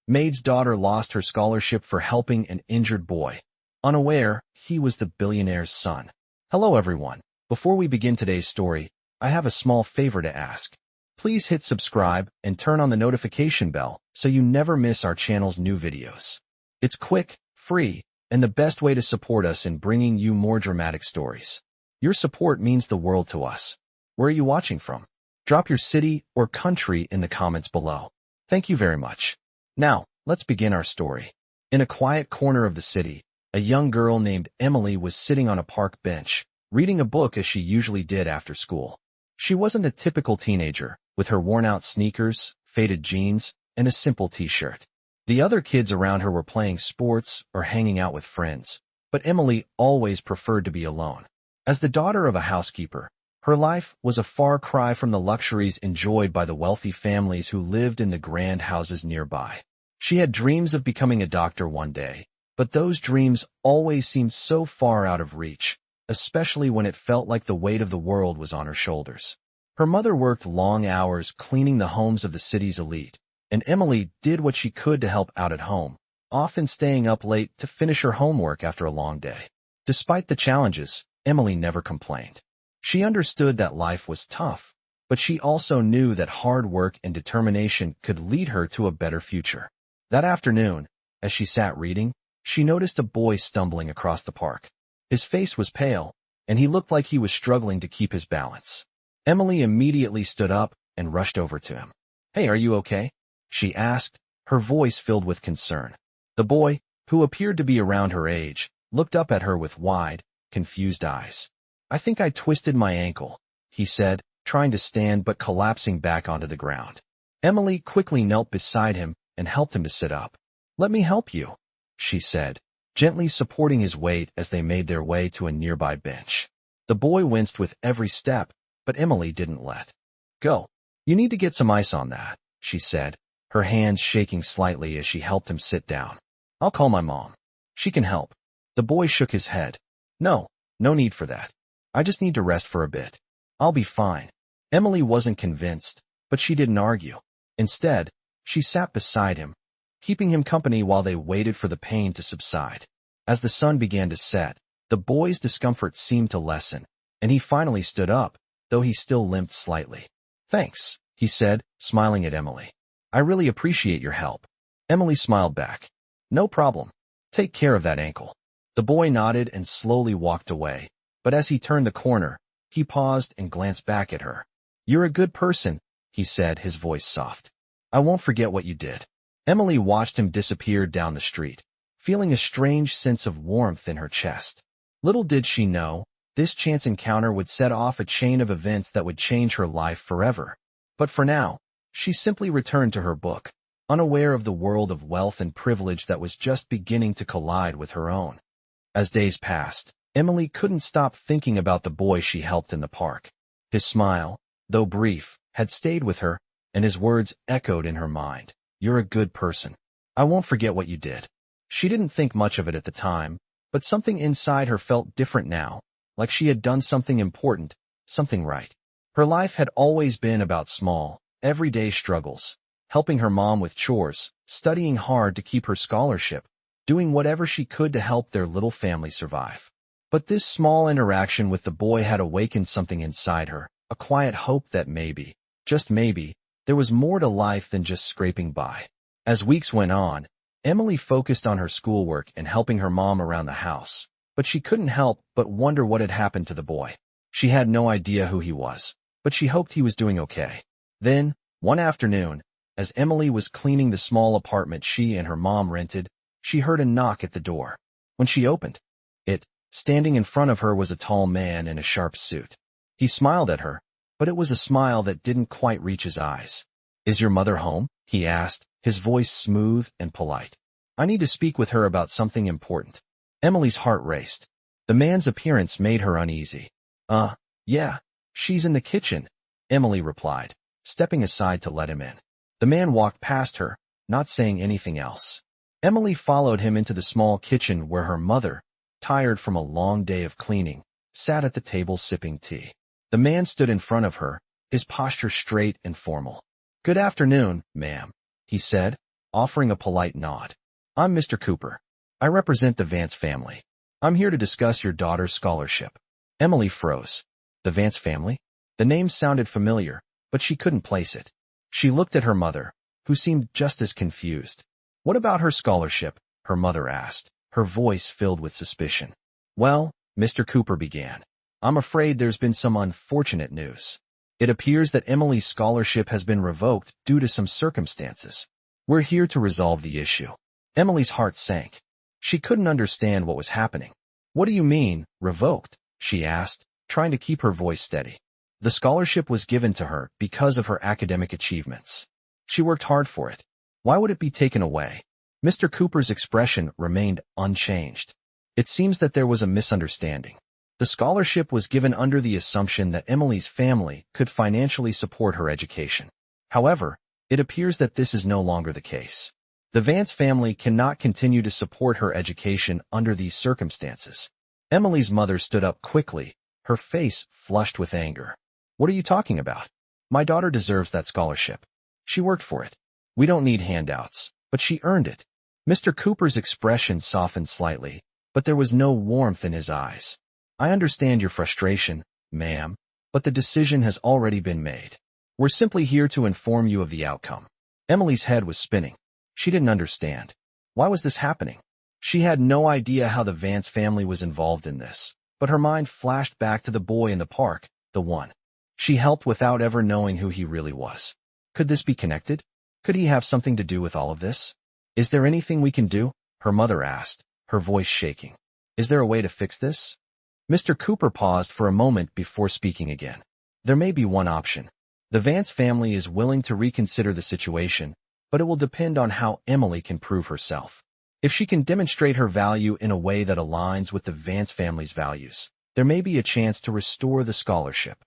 Maid's daughter lost her scholarship for helping an injured boy. Unaware, he was the billionaire's son. Hello everyone. Before we begin today's story, I have a small favor to ask. Please hit subscribe and turn on the notification bell so you never miss our channel's new videos. It's quick, free, and the best way to support us in bringing you more dramatic stories. Your support means the world to us. Where are you watching from? Drop your city or country in the comments below. Thank you very much. Now, let's begin our story. In a quiet corner of the city, a young girl named Emily was sitting on a park bench, reading a book as she usually did after school. She wasn't a typical teenager, with her worn-out sneakers, faded jeans, and a simple t-shirt. The other kids around her were playing sports or hanging out with friends, but Emily always preferred to be alone. As the daughter of a housekeeper, her life was a far cry from the luxuries enjoyed by the wealthy families who lived in the grand houses nearby. She had dreams of becoming a doctor one day, but those dreams always seemed so far out of reach, especially when it felt like the weight of the world was on her shoulders. Her mother worked long hours cleaning the homes of the city's elite, and Emily did what she could to help out at home, often staying up late to finish her homework after a long day. Despite the challenges, Emily never complained. She understood that life was tough, but she also knew that hard work and determination could lead her to a better future. That afternoon, as she sat reading, she noticed a boy stumbling across the park. His face was pale, and he looked like he was struggling to keep his balance. Emily immediately stood up and rushed over to him. "Hey, are you okay?" she asked, her voice filled with concern. The boy, who appeared to be around her age, looked up at her with wide, confused eyes. "I think I twisted my ankle," he said, trying to stand but collapsing back onto the ground. Emily quickly knelt beside him and helped him to sit up. "Let me help you," she said, gently supporting his weight as they made their way to a nearby bench. The boy winced with every step, but Emily didn't let go. "You need to get some ice on that," she said, her hands shaking slightly as she helped him sit down. "I'll call my mom. She can help." The boy shook his head. No need for that. I just need to rest for a bit. I'll be fine." Emily wasn't convinced, but she didn't argue. Instead, she sat beside him, keeping him company while they waited for the pain to subside. As the sun began to set, the boy's discomfort seemed to lessen, and he finally stood up, though he still limped slightly. "Thanks," he said, smiling at Emily. "I really appreciate your help." Emily smiled back. "No problem. Take care of that ankle." The boy nodded and slowly walked away, but as he turned the corner, he paused and glanced back at her. "You're a good person," he said, his voice soft. "I won't forget what you did." Emily watched him disappear down the street, feeling a strange sense of warmth in her chest. Little did she know, this chance encounter would set off a chain of events that would change her life forever. But for now, she simply returned to her book, unaware of the world of wealth and privilege that was just beginning to collide with her own. As days passed, Emily couldn't stop thinking about the boy she helped in the park. His smile, though brief, had stayed with her, and his words echoed in her mind. "You're a good person. I won't forget what you did." She didn't think much of it at the time, but something inside her felt different now, like she had done something important, something right. Her life had always been about small, everyday struggles, helping her mom with chores, studying hard to keep her scholarship, doing whatever she could to help their little family survive. But this small interaction with the boy had awakened something inside her, a quiet hope that maybe, just maybe, there was more to life than just scraping by. As weeks went on, Emily focused on her schoolwork and helping her mom around the house, but she couldn't help but wonder what had happened to the boy. She had no idea who he was, but she hoped he was doing okay. Then, one afternoon, as Emily was cleaning the small apartment she and her mom rented, she heard a knock at the door. When she opened it, standing in front of her was a tall man in a sharp suit. He smiled at her, but it was a smile that didn't quite reach his eyes. "Is your mother home?" he asked, his voice smooth and polite. "I need to speak with her about something important." Emily's heart raced. The man's appearance made her uneasy. Yeah, she's in the kitchen," Emily replied, stepping aside to let him in. The man walked past her, not saying anything else. Emily followed him into the small kitchen where her mother, tired from a long day of cleaning, sat at the table sipping tea. The man stood in front of her, his posture straight and formal. "Good afternoon, ma'am," he said, offering a polite nod. I'm Mr. Cooper. I represent the Vance family. I'm here to discuss your daughter's scholarship. Emily froze. The Vance family? The name sounded familiar, but she couldn't place it. She looked at her mother, who seemed just as confused. What about her scholarship? Her mother asked, her voice filled with suspicion. Well, Mr. Cooper began. I'm afraid there's been some unfortunate news. It appears that Emily's scholarship has been revoked due to some circumstances. We're here to resolve the issue. Emily's heart sank. She couldn't understand what was happening. What do you mean, revoked? She asked, trying to keep her voice steady. The scholarship was given to her because of her academic achievements. She worked hard for it. Why would it be taken away? Mr. Cooper's expression remained unchanged. It seems that there was a misunderstanding. The scholarship was given under the assumption that Emily's family could financially support her education. However, it appears that this is no longer the case. The Vance family cannot continue to support her education under these circumstances. Emily's mother stood up quickly, her face flushed with anger. What are you talking about? My daughter deserves that scholarship. She worked for it. We don't need handouts, but she earned it. Mr. Cooper's expression softened slightly, but there was no warmth in his eyes. I understand your frustration, ma'am, but the decision has already been made. We're simply here to inform you of the outcome. Emily's head was spinning. She didn't understand. Why was this happening? She had no idea how the Vance family was involved in this, but her mind flashed back to the boy in the park, the one she helped without ever knowing who he really was. Could this be connected? Could he have something to do with all of this? Is there anything we can do? Her mother asked, her voice shaking. Is there a way to fix this? Mr. Cooper paused for a moment before speaking again. There may be one option. The Vance family is willing to reconsider the situation, but it will depend on how Emily can prove herself. If she can demonstrate her value in a way that aligns with the Vance family's values, there may be a chance to restore the scholarship.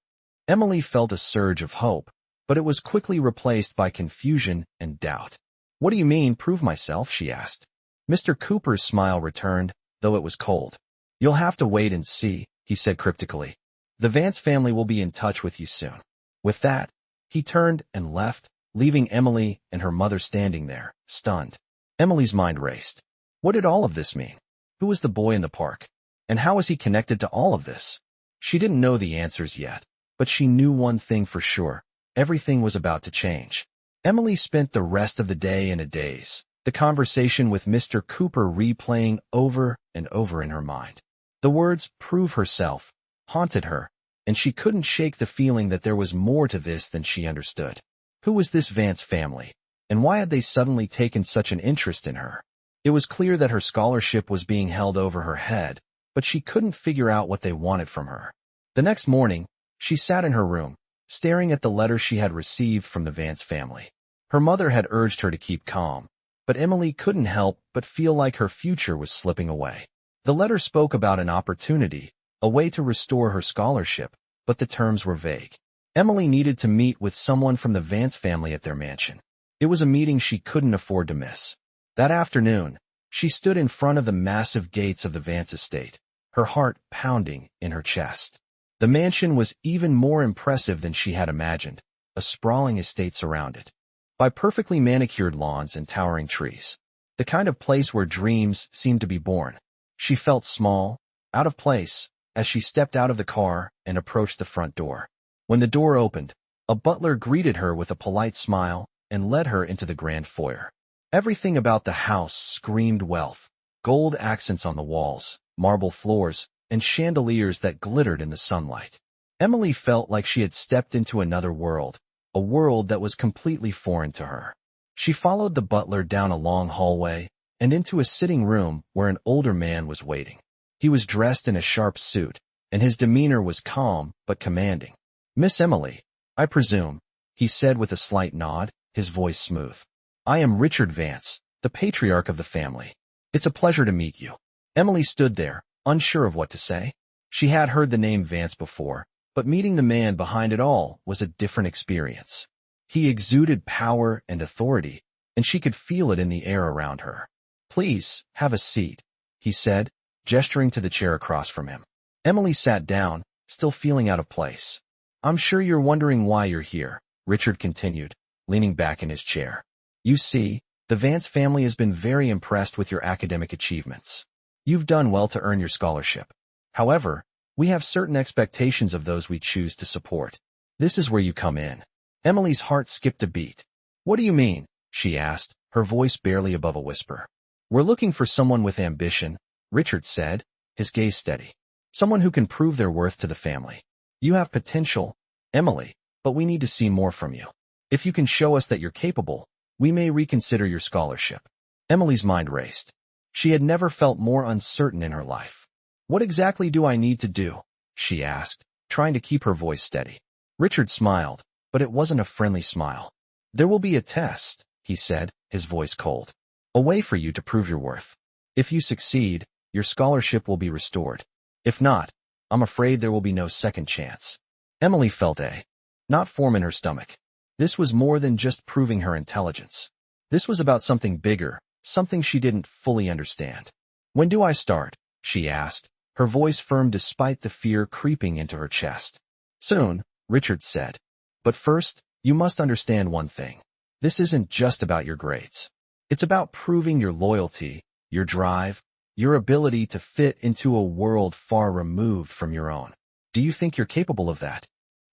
Emily felt a surge of hope, but it was quickly replaced by confusion and doubt. What do you mean, prove myself? She asked. Mr. Cooper's smile returned, though it was cold. You'll have to wait and see, he said cryptically. The Vance family will be in touch with you soon. With that, he turned and left, leaving Emily and her mother standing there, stunned. Emily's mind raced. What did all of this mean? Who was the boy in the park? And how was he connected to all of this? She didn't know the answers yet, but she knew one thing for sure. Everything was about to change. Emily spent the rest of the day in a daze, the conversation with Mr. Cooper replaying over and over in her mind. The words, prove herself, haunted her, and she couldn't shake the feeling that there was more to this than she understood. Who was this Vance family, and why had they suddenly taken such an interest in her? It was clear that her scholarship was being held over her head, but she couldn't figure out what they wanted from her. The next morning, she sat in her room, staring at the letter she had received from the Vance family. Her mother had urged her to keep calm, but Emily couldn't help but feel like her future was slipping away. The letter spoke about an opportunity, a way to restore her scholarship, but the terms were vague. Emily needed to meet with someone from the Vance family at their mansion. It was a meeting she couldn't afford to miss. That afternoon, she stood in front of the massive gates of the Vance estate, her heart pounding in her chest. The mansion was even more impressive than she had imagined, a sprawling estate surrounded by perfectly manicured lawns and towering trees, the kind of place where dreams seemed to be born. She felt small, out of place, as she stepped out of the car and approached the front door. When the door opened, a butler greeted her with a polite smile and led her into the grand foyer. Everything about the house screamed wealth, gold accents on the walls, marble floors, and chandeliers that glittered in the sunlight. Emily felt like she had stepped into another world, a world that was completely foreign to her. She followed the butler down a long hallway and into a sitting room where an older man was waiting. He was dressed in a sharp suit, and his demeanor was calm but commanding. Miss Emily, I presume, he said with a slight nod, his voice smooth. I am Richard Vance, the patriarch of the family. It's a pleasure to meet you. Emily stood there, unsure of what to say. She had heard the name Vance before, but meeting the man behind it all was a different experience. He exuded power and authority, and she could feel it in the air around her. Please, have a seat, he said, gesturing to the chair across from him. Emily sat down, still feeling out of place. I'm sure you're wondering why you're here, Richard continued, leaning back in his chair. You see, The Vance family has been very impressed with your academic achievements. You've done well to earn your scholarship. However, we have certain expectations of those we choose to support. This is where you come in. Emily's heart skipped a beat. What do you mean? She asked, her voice barely above a whisper. We're looking for someone with ambition, Richard said, his gaze steady. Someone who can prove their worth to the family. You have potential, Emily, but we need to see more from you. If you can show us that you're capable, we may reconsider your scholarship. Emily's mind raced. She had never felt more uncertain in her life. What exactly do I need to do? She asked, trying to keep her voice steady. Richard smiled, but it wasn't a friendly smile. There will be a test, he said, his voice cold. A way for you to prove your worth. If you succeed, your scholarship will be restored. If not, I'm afraid there will be no second chance. Emily felt a not form in her stomach. This was more than just proving her intelligence. This was about something bigger, something she didn't fully understand. When do I start? She asked, her voice firm despite the fear creeping into her chest. Soon, Richard said. But first, you must understand one thing. This isn't just about your grades. It's about proving your loyalty, your drive, your ability to fit into a world far removed from your own. Do you think you're capable of that?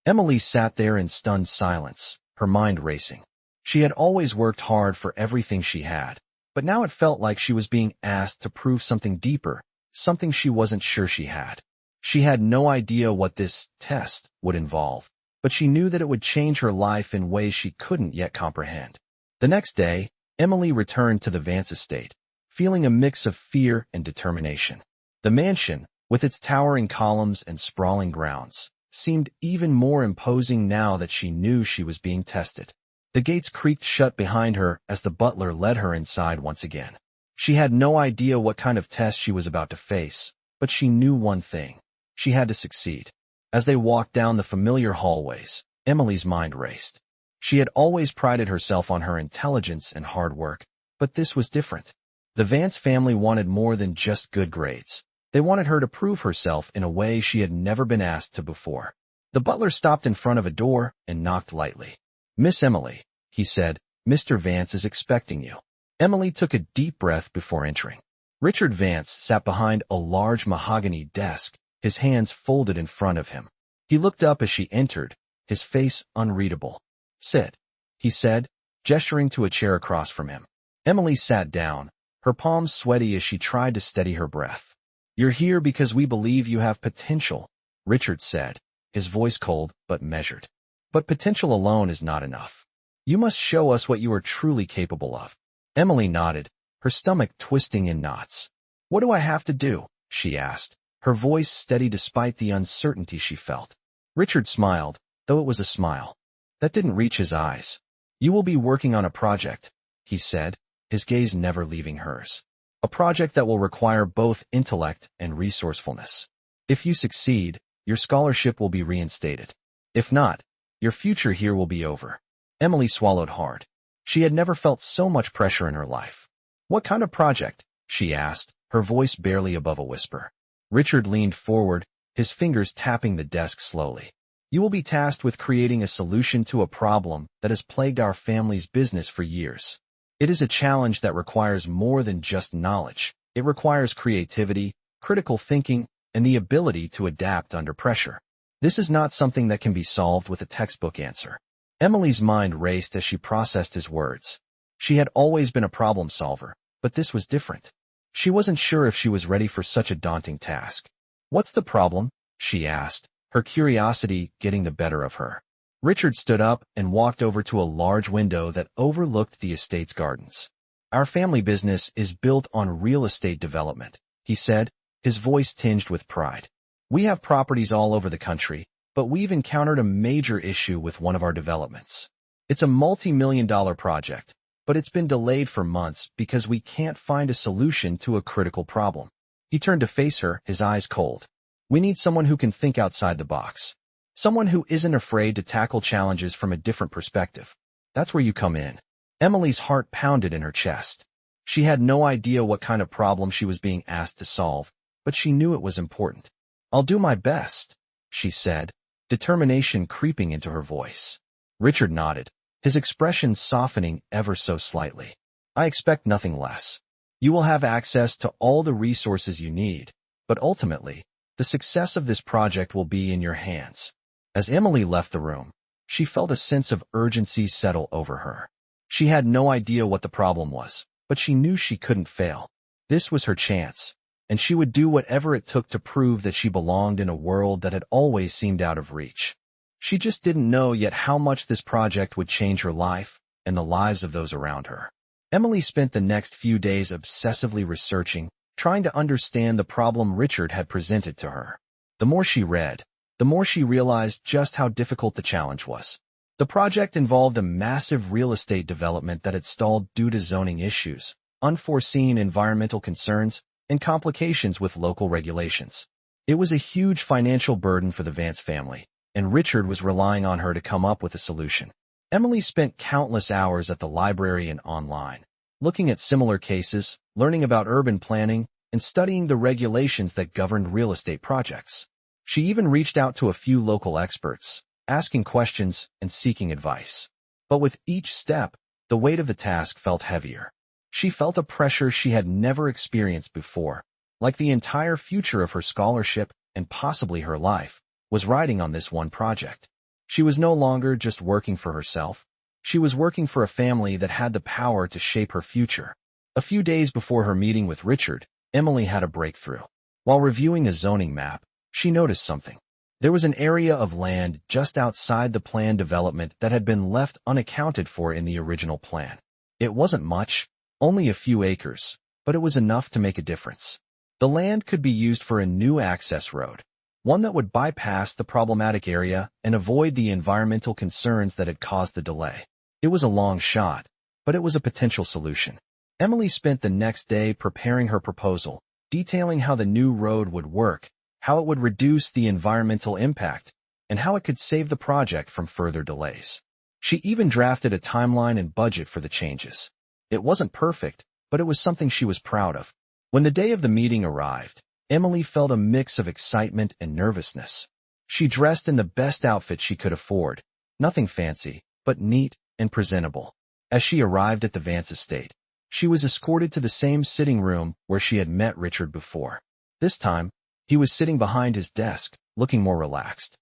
Emily sat there in stunned silence, her mind racing. She had always worked hard for everything she had, but now it felt like she was being asked to prove something deeper, something she wasn't sure she had. She had no idea what this test would involve, but she knew that it would change her life in ways she couldn't yet comprehend. The next day, Emily returned to the Vance estate, feeling a mix of fear and determination. The mansion, with its towering columns and sprawling grounds, seemed even more imposing now that she knew she was being tested. The gates creaked shut behind her as the butler led her inside once again. She had no idea what kind of test she was about to face, but she knew one thing. She had to succeed. As they walked down the familiar hallways, Emily's mind raced. She had always prided herself on her intelligence and hard work, but this was different. The Vance family wanted more than just good grades. They wanted her to prove herself in a way she had never been asked to before. The butler stopped in front of a door and knocked lightly. Miss Emily, he said, Mr. Vance is expecting you. Emily took a deep breath before entering. Richard Vance sat behind a large mahogany desk, his hands folded in front of him. He looked up as she entered, his face unreadable. Sit, he said, gesturing to a chair across from him. Emily sat down, her palms sweaty as she tried to steady her breath. You're here because we believe you have potential, Richard said, his voice cold but measured. But potential alone is not enough. You must show us what you are truly capable of. Emily nodded, her stomach twisting in knots. What do I have to do? She asked, her voice steady despite the uncertainty she felt. Richard smiled, though it was a smile. That didn't reach his eyes. You will be working on a project, he said, his gaze never leaving hers. A project that will require both intellect and resourcefulness. If you succeed, your scholarship will be reinstated. If not, your future here will be over. Emily swallowed hard. She had never felt so much pressure in her life. What kind of project? She asked, her voice barely above a whisper. Richard leaned forward, his fingers tapping the desk slowly. You will be tasked with creating a solution to a problem that has plagued our family's business for years. It is a challenge that requires more than just knowledge. It requires creativity, critical thinking, and the ability to adapt under pressure. This is not something that can be solved with a textbook answer. Emily's mind raced as she processed his words. She had always been a problem solver, but this was different. She wasn't sure if she was ready for such a daunting task. What's the problem? She asked, her curiosity getting the better of her. Richard stood up and walked over to a large window that overlooked the estate's gardens. Our family business is built on real estate development, he said, his voice tinged with pride. We have properties all over the country, but we've encountered a major issue with one of our developments. It's a multi-million-dollar project, but it's been delayed for months because we can't find a solution to a critical problem. He turned to face her, his eyes cold. We need someone who can think outside the box. Someone who isn't afraid to tackle challenges from a different perspective. That's where you come in. Emily's heart pounded in her chest. She had no idea what kind of problem she was being asked to solve, but she knew it was important. I'll do my best, she said, determination creeping into her voice. Richard nodded, his expression softening ever so slightly. I expect nothing less. You will have access to all the resources you need, but ultimately, the success of this project will be in your hands. As Emily left the room, she felt a sense of urgency settle over her. She had no idea what the problem was, but she knew she couldn't fail. This was her chance, and she would do whatever it took to prove that she belonged in a world that had always seemed out of reach. She just didn't know yet how much this project would change her life and the lives of those around her. Emily spent the next few days obsessively researching, trying to understand the problem Richard had presented to her. The more she read, the more she realized just how difficult the challenge was. The project involved a massive real estate development that had stalled due to zoning issues, unforeseen environmental concerns, and complications with local regulations. It was a huge financial burden for the Vance family, and Richard was relying on her to come up with a solution. Emily spent countless hours at the library and online, looking at similar cases, learning about urban planning, and studying the regulations that governed real estate projects. She even reached out to a few local experts, asking questions and seeking advice. But with each step, the weight of the task felt heavier. She felt a pressure she had never experienced before, like the entire future of her scholarship and possibly her life was riding on this one project. She was no longer just working for herself. She was working for a family that had the power to shape her future. A few days before her meeting with Richard, Emily had a breakthrough. While reviewing a zoning map, she noticed something. There was an area of land just outside the planned development that had been left unaccounted for in the original plan. It wasn't much, only a few acres, but it was enough to make a difference. The land could be used for a new access road, one that would bypass the problematic area and avoid the environmental concerns that had caused the delay. It was a long shot, but it was a potential solution. Emily spent the next day preparing her proposal, detailing how the new road would work, how it would reduce the environmental impact, and how it could save the project from further delays. She even drafted a timeline and budget for the changes. It wasn't perfect, but it was something she was proud of. When the day of the meeting arrived, Emily felt a mix of excitement and nervousness. She dressed in the best outfit she could afford, nothing fancy, but neat and presentable. As she arrived at the Vance estate, she was escorted to the same sitting room where she had met Richard before. This time, he was sitting behind his desk, looking more relaxed,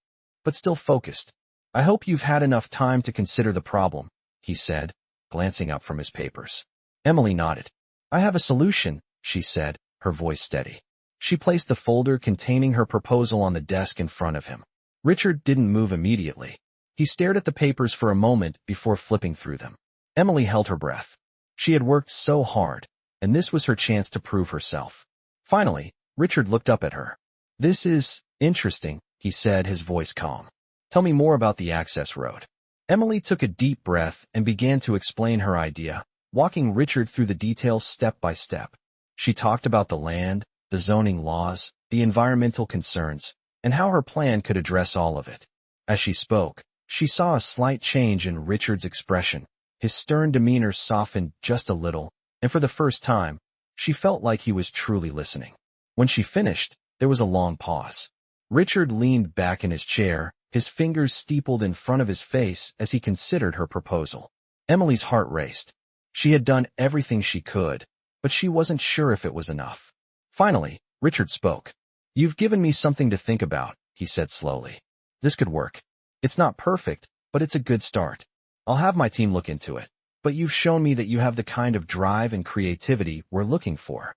but still focused. "I hope you've had enough time to consider the problem," he said, glancing up from his papers. Emily nodded. "I have a solution," she said, her voice steady. She placed the folder containing her proposal on the desk in front of him. Richard didn't move immediately. He stared at the papers for a moment before flipping through them. Emily held her breath. She had worked so hard, and this was her chance to prove herself. Finally, Richard looked up at her. "This is interesting," he said, his voice calm. "Tell me more about the access road." Emily took a deep breath and began to explain her idea, walking Richard through the details step by step. She talked about the land, the zoning laws, the environmental concerns, and how her plan could address all of it. As she spoke, she saw a slight change in Richard's expression. His stern demeanor softened just a little, and for the first time, she felt like he was truly listening. When she finished, there was a long pause. Richard leaned back in his chair, his fingers steepled in front of his face as he considered her proposal. Emily's heart raced. She had done everything she could, but she wasn't sure if it was enough. Finally, Richard spoke. "You've given me something to think about," he said slowly. "This could work. It's not perfect, but it's a good start. I'll have my team look into it, but you've shown me that you have the kind of drive and creativity we're looking for."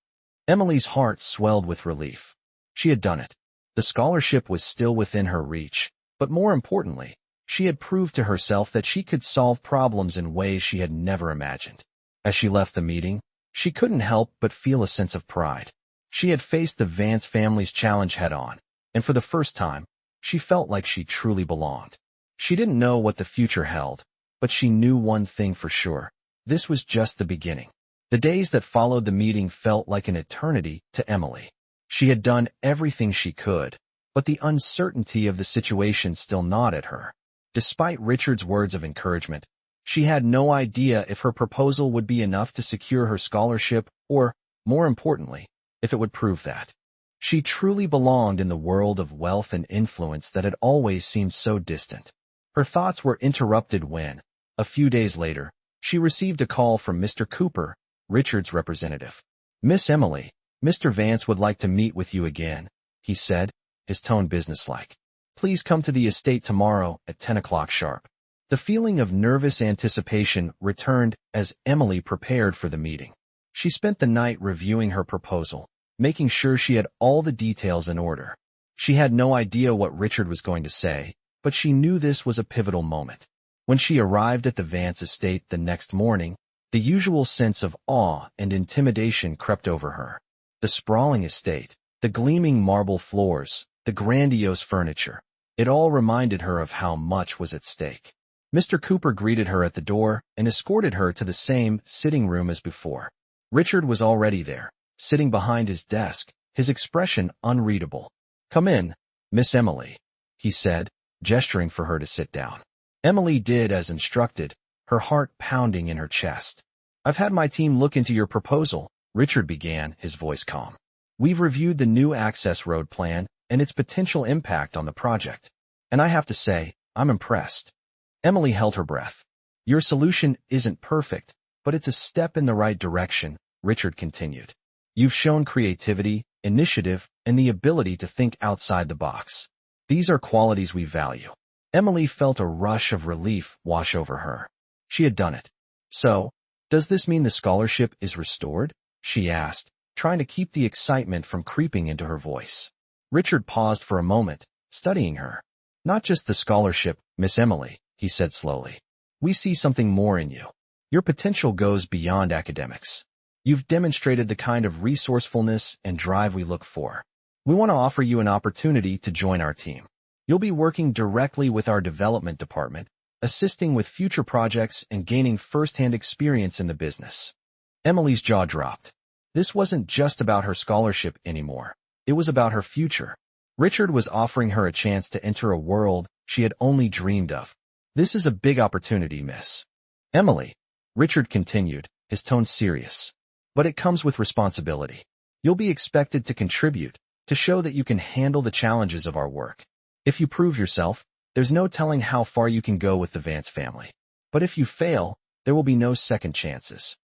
Emily's heart swelled with relief. She had done it. The scholarship was still within her reach, but more importantly, she had proved to herself that she could solve problems in ways she had never imagined. As she left the meeting, she couldn't help but feel a sense of pride. She had faced the Vance family's challenge head-on, and for the first time, she felt like she truly belonged. She didn't know what the future held, but she knew one thing for sure. This was just the beginning. The days that followed the meeting felt like an eternity to Emily. She had done everything she could, but the uncertainty of the situation still gnawed at her. Despite Richard's words of encouragement, she had no idea if her proposal would be enough to secure her scholarship or, more importantly, if it would prove that she truly belonged in the world of wealth and influence that had always seemed so distant. Her thoughts were interrupted when, a few days later, she received a call from Mr. Cooper, Richard's representative. Miss Emily, Mr. Vance would like to meet with you again, he said, his tone businesslike. Please come to the estate tomorrow at 10 o'clock sharp. The feeling of nervous anticipation returned as Emily prepared for the meeting. She spent the night reviewing her proposal, making sure she had all the details in order. She had no idea what Richard was going to say, but she knew this was a pivotal moment. When she arrived at the Vance estate the next morning, the usual sense of awe and intimidation crept over her. The sprawling estate, the gleaming marble floors, the grandiose furniture, it all reminded her of how much was at stake. Mr. Cooper greeted her at the door and escorted her to the same sitting room as before. Richard was already there, sitting behind his desk, his expression unreadable. Come in, Miss Emily, he said, gesturing for her to sit down. Emily did as instructed, her heart pounding in her chest. I've had my team look into your proposal, Richard began, his voice calm. We've reviewed the new access road plan and its potential impact on the project. And I have to say, I'm impressed. Emily held her breath. Your solution isn't perfect, but it's a step in the right direction, Richard continued. You've shown creativity, initiative, and the ability to think outside the box. These are qualities we value. Emily felt a rush of relief wash over her. She had done it. So, does this mean the scholarship is restored? She asked, trying to keep the excitement from creeping into her voice. Richard paused for a moment, studying her. Not just the scholarship, Miss Emily, he said slowly. We see something more in you. Your potential goes beyond academics. You've demonstrated the kind of resourcefulness and drive we look for. We want to offer you an opportunity to join our team. You'll be working directly with our development department, assisting with future projects and gaining first-hand experience in the business. Emily's jaw dropped. This wasn't just about her scholarship anymore. It was about her future. Richard was offering her a chance to enter a world she had only dreamed of. This is a big opportunity, Miss Emily, Richard continued, his tone serious. But it comes with responsibility. You'll be expected to contribute, to show that you can handle the challenges of our work. If you prove yourself, there's no telling how far you can go with the Vance family. But if you fail, there will be no second chances.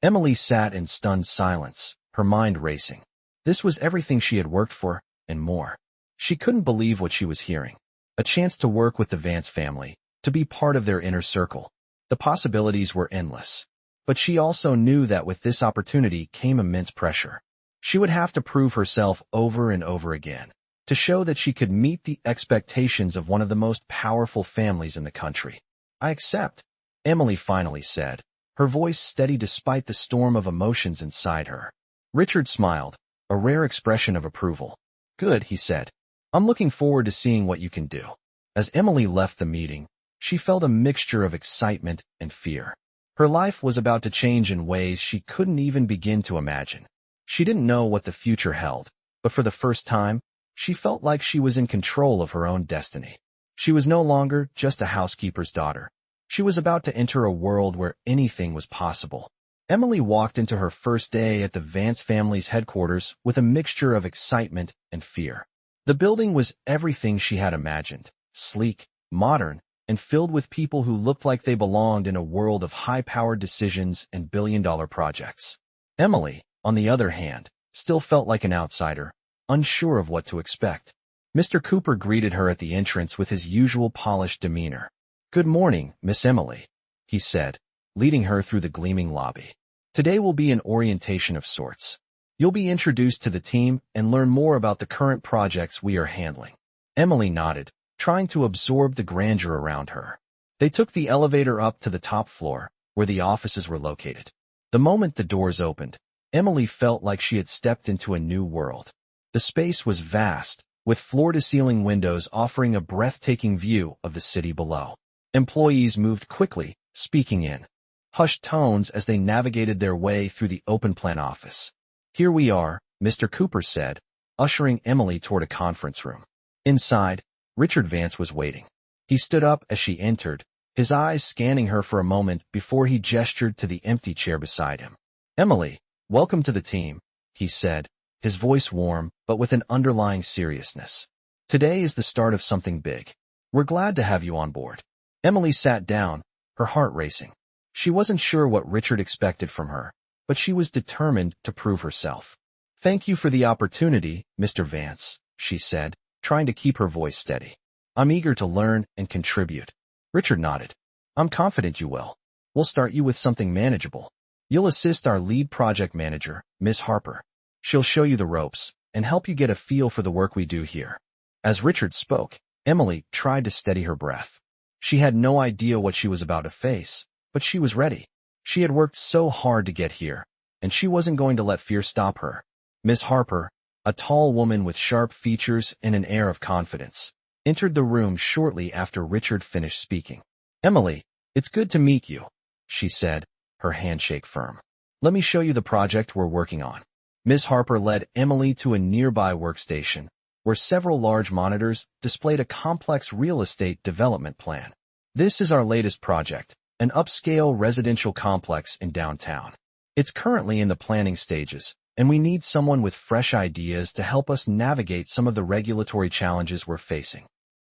Emily sat in stunned silence, her mind racing. This was everything she had worked for, and more. She couldn't believe what she was hearing. A chance to work with the Vance family, to be part of their inner circle. The possibilities were endless. But she also knew that with this opportunity came immense pressure. She would have to prove herself over and over again, to show that she could meet the expectations of one of the most powerful families in the country. I accept, Emily finally said, her voice steady despite the storm of emotions inside her. Richard smiled, a rare expression of approval. Good, he said. I'm looking forward to seeing what you can do. As Emily left the meeting, she felt a mixture of excitement and fear. Her life was about to change in ways she couldn't even begin to imagine. She didn't know what the future held, but for the first time, she felt like she was in control of her own destiny. She was no longer just a housekeeper's daughter. She was about to enter a world where anything was possible. Emily walked into her first day at the Vance family's headquarters with a mixture of excitement and fear. The building was everything she had imagined, sleek, modern, and filled with people who looked like they belonged in a world of high-powered decisions and billion-dollar projects. Emily, on the other hand, still felt like an outsider, unsure of what to expect. Mr. Cooper greeted her at the entrance with his usual polished demeanor. Good morning, Miss Emily, he said, leading her through the gleaming lobby. Today will be an orientation of sorts. You'll be introduced to the team and learn more about the current projects we are handling. Emily nodded, trying to absorb the grandeur around her. They took the elevator up to the top floor, where the offices were located. The moment the doors opened, Emily felt like she had stepped into a new world. The space was vast, with floor-to-ceiling windows offering a breathtaking view of the city below. Employees moved quickly, speaking in hushed tones as they navigated their way through the open-plan office. Here we are, Mr. Cooper said, ushering Emily toward a conference room. Inside, Richard Vance was waiting. He stood up as she entered, his eyes scanning her for a moment before he gestured to the empty chair beside him. Emily, welcome to the team, he said, his voice warm but with an underlying seriousness. Today is the start of something big. We're glad to have you on board. Emily sat down, her heart racing. She wasn't sure what Richard expected from her, but she was determined to prove herself. "Thank you for the opportunity, Mr. Vance," she said, trying to keep her voice steady. "I'm eager to learn and contribute." Richard nodded. "I'm confident you will. We'll start you with something manageable. You'll assist our lead project manager, Miss Harper. She'll show you the ropes and help you get a feel for the work we do here." As Richard spoke, Emily tried to steady her breath. She had no idea what she was about to face, but she was ready. She had worked so hard to get here, and she wasn't going to let fear stop her. Miss Harper, a tall woman with sharp features and an air of confidence, entered the room shortly after Richard finished speaking. "Emily, it's good to meet you," she said, her handshake firm. "Let me show you the project we're working on." Miss Harper led Emily to a nearby workstation, where several large monitors displayed a complex real estate development plan. "This is our latest project, an upscale residential complex in downtown. It's currently in the planning stages, and we need someone with fresh ideas to help us navigate some of the regulatory challenges we're facing."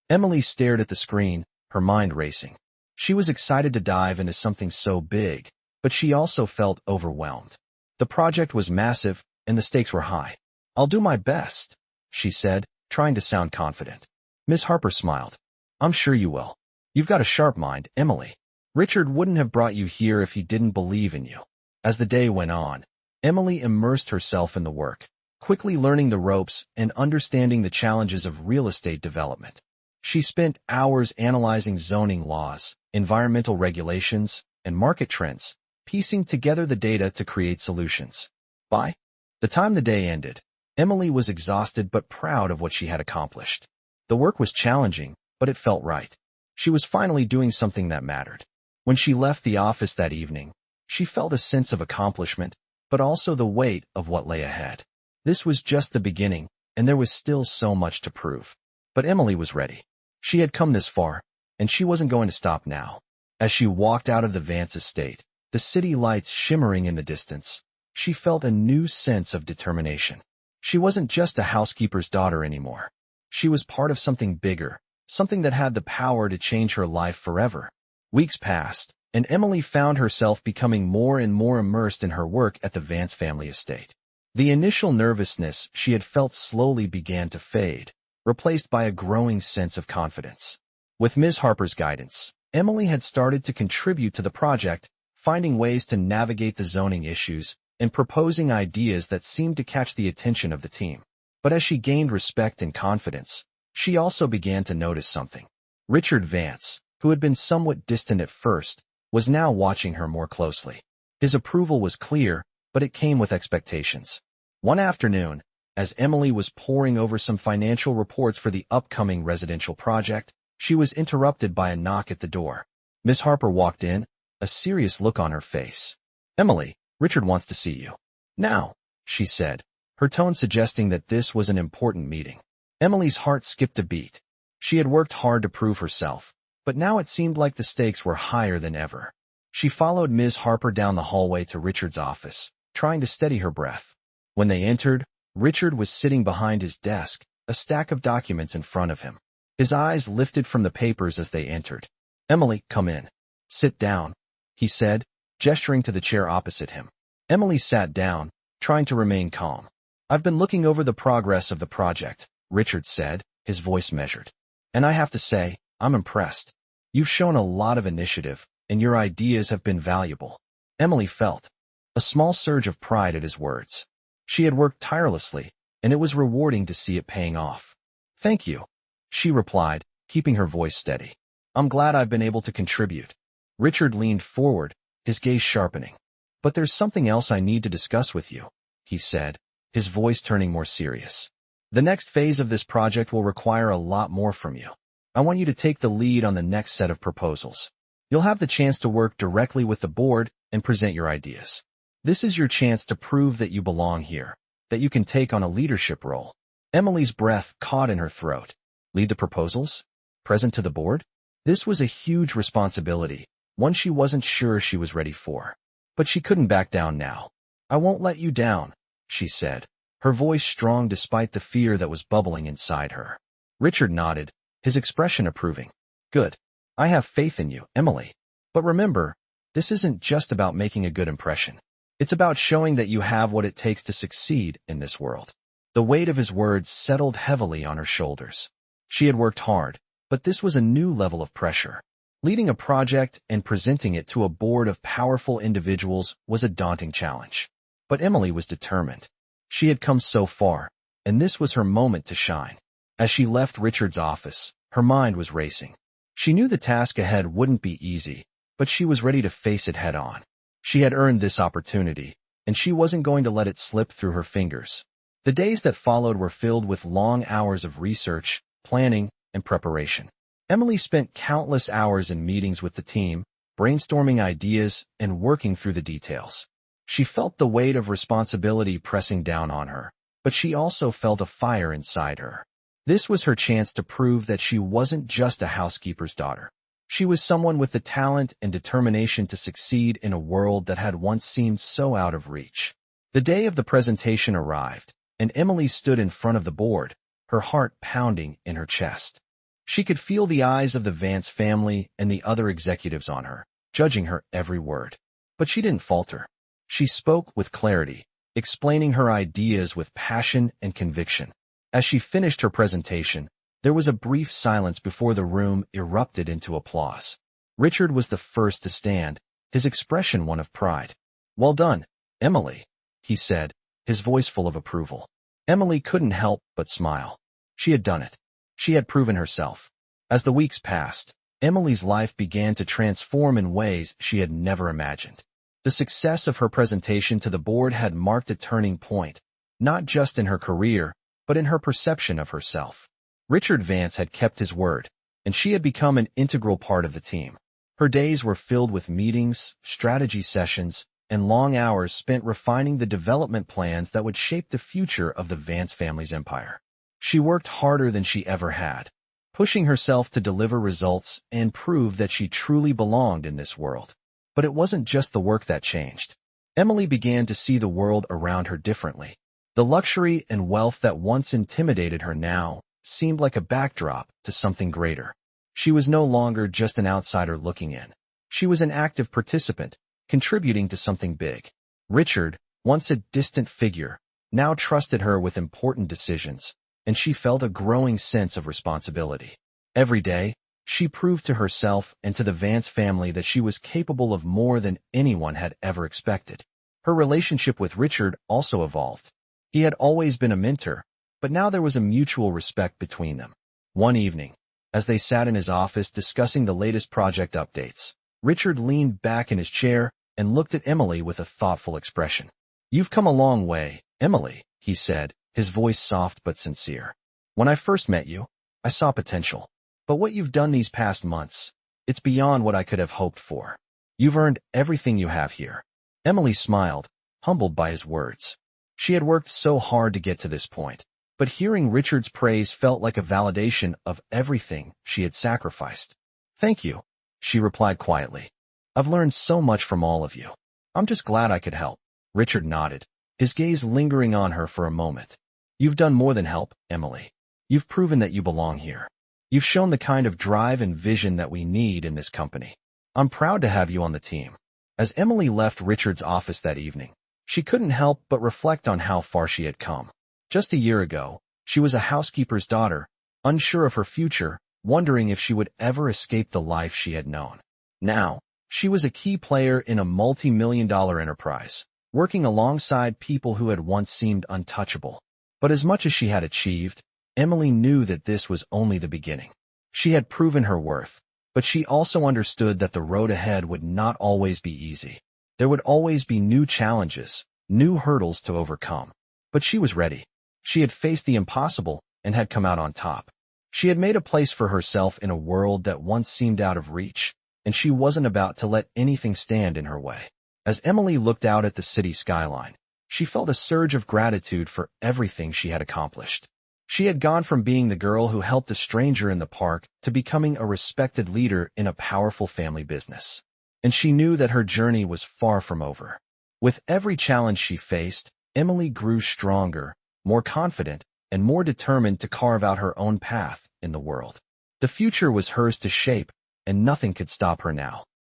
Emily stared at the screen, her mind racing. She was excited to dive into something so big, but she also felt overwhelmed. The project was massive, and the stakes were high. "I'll do my best," she said, trying to sound confident. Miss Harper smiled. "I'm sure you will. You've got a sharp mind, Emily. Richard wouldn't have brought you here if he didn't believe in you." As the day went on, Emily immersed herself in the work, quickly learning the ropes and understanding the challenges of real estate development. She spent hours analyzing zoning laws, environmental regulations, and market trends, piecing together the data to create solutions. By the time the day ended, Emily was exhausted but proud of what she had accomplished. The work was challenging, but it felt right. She was finally doing something that mattered. When she left the office that evening, she felt a sense of accomplishment, but also the weight of what lay ahead. This was just the beginning, and there was still so much to prove. But Emily was ready. She had come this far, and she wasn't going to stop now. As she walked out of the Vance estate, the city lights shimmering in the distance, she felt a new sense of determination. She wasn't just a housekeeper's daughter anymore. She was part of something bigger, something that had the power to change her life forever. Weeks passed, and Emily found herself becoming more and more immersed in her work at the Vance family estate. The initial nervousness she had felt slowly began to fade, replaced by a growing sense of confidence. With Ms. Harper's guidance, Emily had started to contribute to the project, finding ways to navigate the zoning issues and proposing ideas that seemed to catch the attention of the team. But as she gained respect and confidence, she also began to notice something. Richard Vance, who had been somewhat distant at first, was now watching her more closely. His approval was clear, but it came with expectations. One afternoon, as Emily was poring over some financial reports for the upcoming residential project, she was interrupted by a knock at the door. Miss Harper walked in, a serious look on her face. "Emily, Richard wants to see you." "Now," she said, her tone suggesting that this was an important meeting. Emily's heart skipped a beat. She had worked hard to prove herself, but now it seemed like the stakes were higher than ever. She followed Ms. Harper down the hallway to Richard's office, trying to steady her breath. When they entered, Richard was sitting behind his desk, a stack of documents in front of him. His eyes lifted from the papers as they entered. "Emily, come in. Sit down," he said, gesturing to the chair opposite him. Emily sat down, trying to remain calm. "I've been looking over the progress of the project," Richard said, his voice measured. "And I have to say, I'm impressed. You've shown a lot of initiative, and your ideas have been valuable." Emily felt a small surge of pride at his words. She had worked tirelessly, and it was rewarding to see it paying off. "Thank you," she replied, keeping her voice steady. "I'm glad I've been able to contribute." Richard leaned forward, his gaze sharpening. "But there's something else I need to discuss with you," he said, his voice turning more serious. "The next phase of this project will require a lot more from you. I want you to take the lead on the next set of proposals. You'll have the chance to work directly with the board and present your ideas. This is your chance to prove that you belong here, that you can take on a leadership role." Emily's breath caught in her throat. Lead the proposals? Present to the board? This was a huge responsibility, one she wasn't sure she was ready for. But she couldn't back down now. "I won't let you down," she said, her voice strong despite the fear that was bubbling inside her. Richard nodded, his expression approving. "Good. I have faith in you, Emily. But remember, this isn't just about making a good impression. It's about showing that you have what it takes to succeed in this world. The weight of his words settled heavily on her shoulders. She had worked hard, but this was a new level of pressure. Leading a project and presenting it to a board of powerful individuals was a daunting challenge. But Emily was determined. She had come so far, and this was her moment to shine. As she left Richard's office, her mind was racing. She knew the task ahead wouldn't be easy, but she was ready to face it head-on. She had earned this opportunity, and she wasn't going to let it slip through her fingers. The days that followed were filled with long hours of research, planning, and preparation. Emily spent countless hours in meetings with the team, brainstorming ideas and working through the details. She felt the weight of responsibility pressing down on her, but she also felt a fire inside her. This was her chance to prove that she wasn't just a housekeeper's daughter. She was someone with the talent and determination to succeed in a world that had once seemed so out of reach. The day of the presentation arrived, and Emily stood in front of the board, her heart pounding in her chest. She could feel the eyes of the Vance family and the other executives on her, judging her every word. But she didn't falter. She spoke with clarity, explaining her ideas with passion and conviction. As she finished her presentation, there was a brief silence before the room erupted into applause. Richard was the first to stand, his expression one of pride. "Well done, Emily," he said, his voice full of approval. Emily couldn't help but smile. She had done it. She had proven herself. As the weeks passed, Emily's life began to transform in ways she had never imagined. The success of her presentation to the board had marked a turning point, not just in her career, but in her perception of herself. Richard Vance had kept his word, and she had become an integral part of the team. Her days were filled with meetings, strategy sessions, and long hours spent refining the development plans that would shape the future of the Vance family's empire. She worked harder than she ever had, pushing herself to deliver results and prove that she truly belonged in this world. But it wasn't just the work that changed. Emily began to see the world around her differently. The luxury and wealth that once intimidated her now seemed like a backdrop to something greater. She was no longer just an outsider looking in. She was an active participant, contributing to something big. Richard, once a distant figure, now trusted her with important decisions, and she felt a growing sense of responsibility. Every day, she proved to herself and to the Vance family that she was capable of more than anyone had ever expected. Her relationship with Richard also evolved. He had always been a mentor, but now there was a mutual respect between them. One evening, as they sat in his office discussing the latest project updates, Richard leaned back in his chair and looked at Emily with a thoughtful expression. "You've come a long way, Emily," he said, his voice soft but sincere. "When I first met you, I saw potential. But what you've done these past months, it's beyond what I could have hoped for. You've earned everything you have here." Emily smiled, humbled by his words. She had worked so hard to get to this point, but hearing Richard's praise felt like a validation of everything she had sacrificed. "Thank you," she replied quietly. "I've learned so much from all of you. I'm just glad I could help." Richard nodded, his gaze lingering on her for a moment. "You've done more than help, Emily. You've proven that you belong here. You've shown the kind of drive and vision that we need in this company. I'm proud to have you on the team." As Emily left Richard's office that evening, she couldn't help but reflect on how far she had come. Just a year ago, she was a housekeeper's daughter, unsure of her future, wondering if she would ever escape the life she had known. Now, she was a key player in a multi-million-dollar enterprise, working alongside people who had once seemed untouchable. But as much as she had achieved, Emily knew that this was only the beginning. She had proven her worth, but she also understood that the road ahead would not always be easy. There would always be new challenges, new hurdles to overcome. But she was ready. She had faced the impossible and had come out on top. She had made a place for herself in a world that once seemed out of reach, and she wasn't about to let anything stand in her way. As Emily looked out at the city skyline, she felt a surge of gratitude for everything she had accomplished. She had gone from being the girl who helped a stranger in the park to becoming a respected leader in a powerful family business. And she knew that her journey was far from over. With every challenge she faced, Emily grew stronger, more confident, and more determined to carve out her own path in the world. The future was hers to shape, and nothing could stop her now.